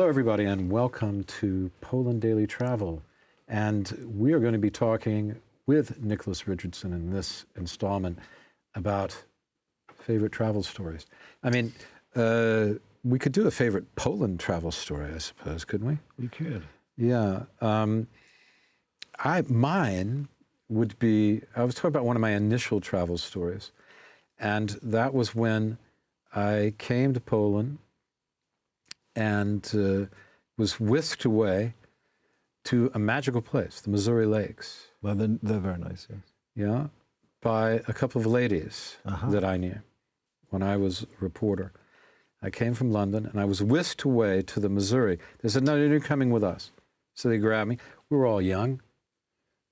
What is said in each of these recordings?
Hello, everybody, and welcome to Poland Daily Travel. And we are going to be talking with Nicholas Richardson in this installment about favorite travel stories. I mean, we could do a favorite Poland travel story, I suppose, couldn't we? We could. Yeah. Mine would be, I was talking about one of my initial travel stories, and that was when I came to Poland and was whisked away to a magical place, the Mazury Lakes. Well, they're very nice, yes. Yeah, by a couple of ladies that I knew when I was a reporter. I came from London, and I was whisked away to the Mazury. They said, no, you're coming with us. So they grabbed me. We were all young,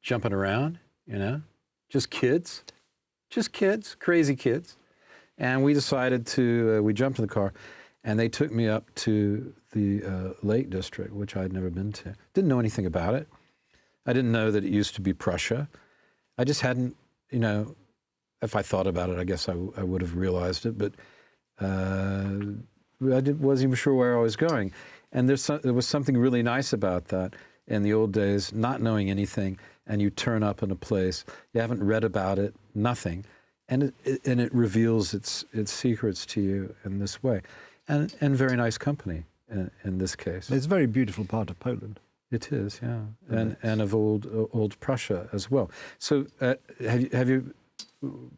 jumping around, you know, just kids, crazy kids. And we decided to, we jumped in the car, and they took me up to the Lake District, which I'd never been to. Didn't know anything about it. I didn't know that it used to be Prussia. I just hadn't, you know, if I thought about it, I guess I would have realized it, but wasn't even sure where I was going. And there was something really nice about that in the old days, not knowing anything, and you turn up in a place, you haven't read about it, nothing, and it reveals its secrets to you in this way. And very nice company in this case. It's a very beautiful part of Poland. It is, yeah, and of old Prussia as well. So have you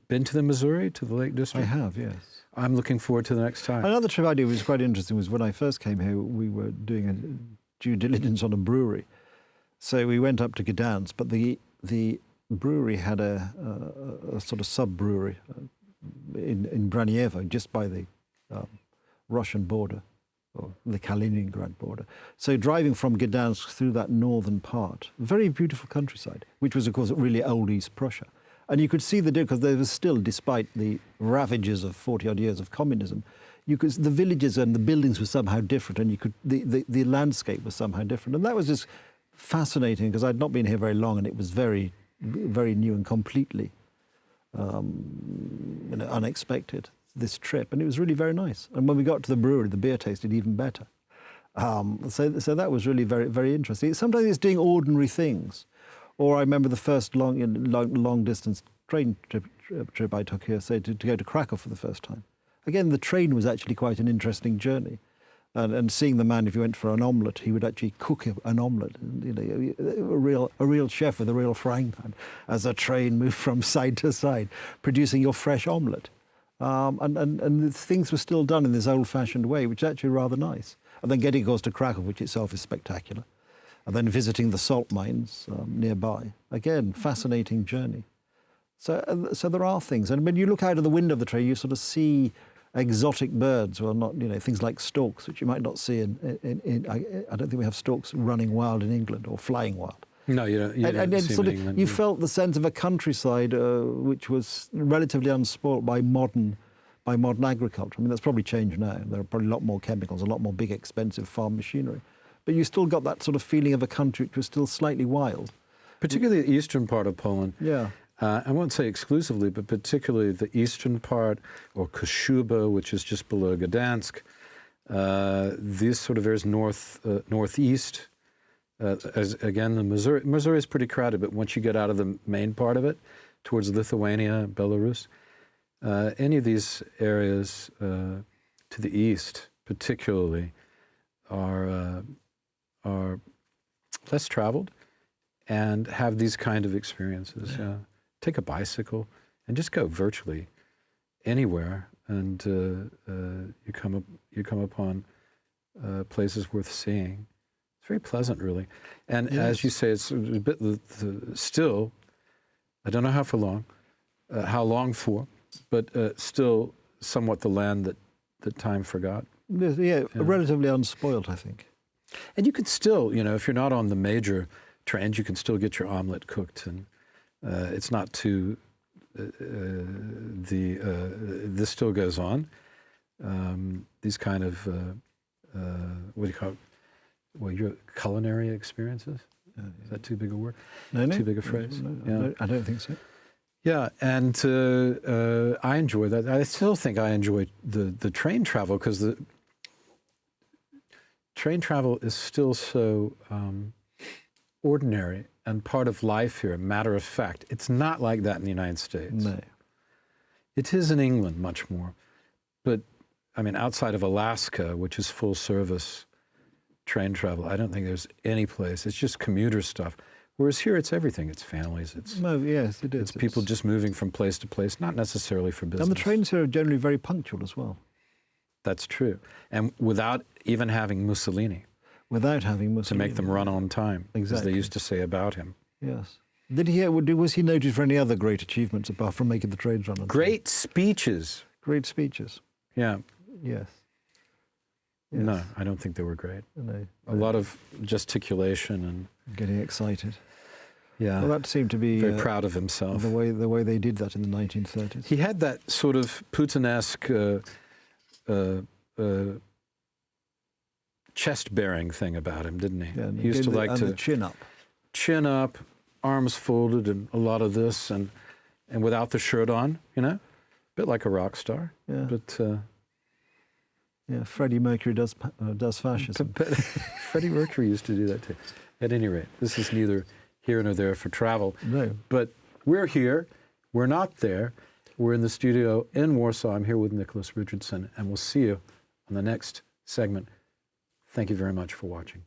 been to the Mazury, to the Lake District? I have, yes. I'm looking forward to the next time. Another trip I did was quite interesting was when I first came here, we were doing a due diligence on a brewery. So we went up to Gdansk, but the brewery had a sort of sub-brewery in Braniewo, just by the Russian border, or the Kaliningrad border. So driving from Gdansk through that northern part, very beautiful countryside, which was, of course, really old East Prussia. And you could see the difference, because there was still, despite the ravages of 40-odd years of communism, the villages and the buildings were somehow different, and the landscape was somehow different. And that was just fascinating, because I'd not been here very long, and it was very, very new and completely unexpected, this trip, and it was really very nice. And when we got to the brewery, the beer tasted even better. So that was really very, very interesting. Sometimes it's doing ordinary things. Or I remember the first long distance train trip I took here, say, to go to Krakow for the first time. Again, the train was actually quite an interesting journey. And seeing the man, if you went for an omelette, he would actually cook an omelette. You know, a real chef with a real frying pan, as the train moved from side to side, producing your fresh omelette. And things were still done in this old-fashioned way, which is actually rather nice. And then getting, of course, to Krakow, which itself is spectacular. And then visiting the salt mines nearby. Again, fascinating journey. So there are things. And when you look out of the window of the train, you sort of see exotic birds, well, not, you know, things like storks, which you might not see I don't think we have storks running wild in England or flying wild. No, you don't. And sort of, you felt the sense of a countryside which was relatively unspoilt by modern agriculture. I mean, that's probably changed now. There are probably a lot more chemicals, a lot more big, expensive farm machinery. But you still got that sort of feeling of a country which was still slightly wild. Particularly the eastern part of Poland. Yeah. I won't say exclusively, but particularly the eastern part, or Kashuba, which is just below Gdansk. These sort of areas northeast. Again, the Mazury is pretty crowded, but once you get out of the main part of it, towards Lithuania, Belarus, any of these areas to the east, particularly, are less traveled and have these kind of experiences. Yeah. Take a bicycle and just go virtually anywhere, and you come upon places worth seeing. It's very pleasant, really. And yes, as you say, it's a bit still, I don't know how long for, but still somewhat the land that time forgot. Yeah, relatively unspoilt, I think. And you can still, you know, if you're not on the major trains, you can still get your omelet cooked, and it's not too. This still goes on. These kind of what do you call it? Well, your culinary experiences. Is that too big a word? No. Too big a phrase? No, I don't think so. Yeah, and I enjoy that. I still think I enjoy the train travel, because train travel is still so ordinary and part of life here, matter of fact. It's not like that in the United States. No. It is in England much more. But, I mean, outside of Alaska, which is full service train travel, I don't think there's any place. It's just commuter stuff. Whereas here, it's everything. It's families. It's yes, it is. It's people just moving from place to place, not necessarily for business. And the trains here are generally very punctual as well. That's true. And without even having Mussolini. Without having Mussolini. To make them run on time, exactly. as they used to say about him. Yes. Was he noted for any other great achievements apart from making the trains run on time? Great speeches. Great speeches. Yeah. Yes. No, I don't think they were great. No. A lot of gesticulation and getting excited. Yeah. Well, that seemed to be very proud of himself. The way they did that in the 1930s. He had that sort of Putin-esque chest-bearing thing about him, didn't he? Yeah, he used to like to the chin up. Chin up, arms folded, and a lot of this, and without the shirt on, you know, a bit like a rock star. Yeah. But yeah, Freddie Mercury does fascism. Freddie Mercury used to do that too. At any rate, this is neither here nor there for travel. No. But we're here. We're not there. We're in the studio in Warsaw. I'm here with Nicholas Richardson, and we'll see you on the next segment. Thank you very much for watching.